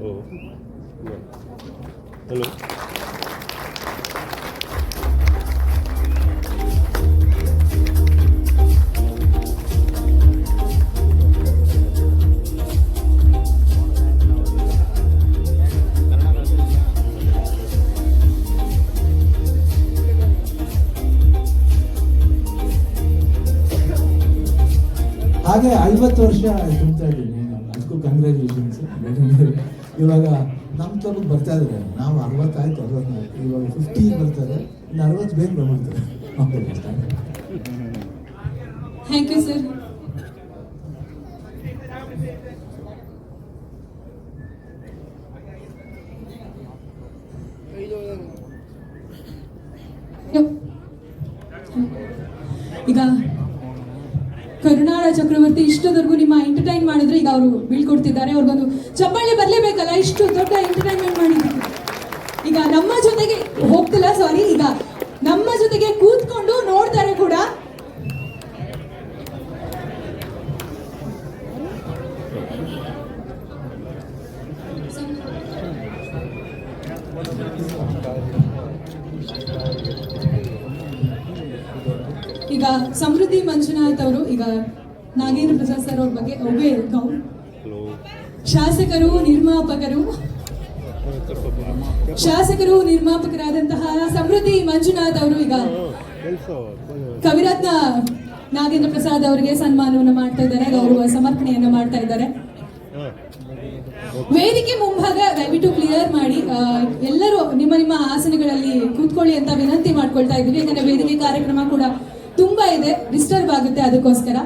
Hello. ಹಾಗೆ 50 ವರ್ಷ ತುಂಬ್ತಾ ಇದ್ದೀನಿ, ಅದಕ್ಕೂ ಕಂಗ್ರ್ಯಾಚುಲೇಷನ್ಸ್. ಇವಾಗ ನಮ್ಮ ಕ್ಲಬ್ಗೆ ಬರ್ತಾ ಇದ್ದಾರೆ, ನಾವು 60 ಆಯ್ತು, 64, ಇವಾಗ 50 ಬರ್ತಾರೆ, ಇನ್ನು 60 ಬೇಗ ಬಂದ್ಬಿಡ್ತಾರೆ. Thank you sir. ಈಗ ಕರುಣಾಳ ಚಕ್ರವರ್ತಿ ಇಷ್ಟದವರೆಗೂ ನಿಮ್ಮ ಎಂಟರ್ಟೈನ್ ಮಾಡಿದ್ರೆ ಈಗ ಅವರು ಬೀಳ್ಕೊಡ್ತಿದ್ದಾರೆ. ಅವ್ರಿಗೊಂದು ಚಪ್ಪಾಳೆ ಬರಲೇಬೇಕಲ್ಲ, ಇಷ್ಟು ದೊಡ್ಡ ಎಂಟರ್ಟೈನ್ಮೆಂಟ್ ಮಾಡಿದ್ರು. ಈಗ ನಮ್ಮ ಜೊತೆಗೆ ಹೋಗ್ತಿಲ್ಲ, ಸಾರಿ, ಈಗ ನಮ್ಮ ಜೊತೆಗೆ ಕೂತ್ಕೊಂಡು ನೋಡ್ತಾರೆ ಕೂಡ. ಈಗ ಸಮೃದ್ಧಿ ಮಂಜುನಾಥ್ ಅವರು, ಈಗ ನಾಗೇಂದ್ರ ಪ್ರಸಾದ್ ಸರ್ ಅವ್ರ ಬಗ್ಗೆ ಶಾಸಕರು ನಿರ್ಮಾಪಕರಾದಂತಹ ಸಮೃದ್ಧಿ ಮಂಜುನಾಥ್ ಅವರು ಈಗ ಕವಿರತ್ನ ನಾಗೇಂದ್ರ ಪ್ರಸಾದ್ ಅವರಿಗೆ ಸನ್ಮಾನವನ್ನು ಮಾಡ್ತಾ ಇದ್ದಾರೆ, ಗೌರವ ಸಮರ್ಪಣೆಯನ್ನು ಮಾಡ್ತಾ ಇದ್ದಾರೆ. ವೇದಿಕೆ ಮುಂಭಾಗ ದಯವಿಟ್ಟು ಕ್ಲಿಯರ್ ಮಾಡಿ, ಎಲ್ಲರೂ ನಿಮ್ಮ ನಿಮ್ಮ ಆಸನಗಳಲ್ಲಿ ಕೂತ್ಕೊಳ್ಳಿ ಅಂತ ವಿನಂತಿ ಮಾಡ್ಕೊಳ್ತಾ ಇದ್ದೀವಿ. ಯಾಕಂದ್ರೆ ವೇದಿಕೆ ಕಾರ್ಯಕ್ರಮ ಕೂಡ ತುಂಬಾ ಇದೆ, ಡಿಸ್ಟರ್ಬ್ ಆಗುತ್ತೆ, ಅದಕ್ಕೋಸ್ಕರ.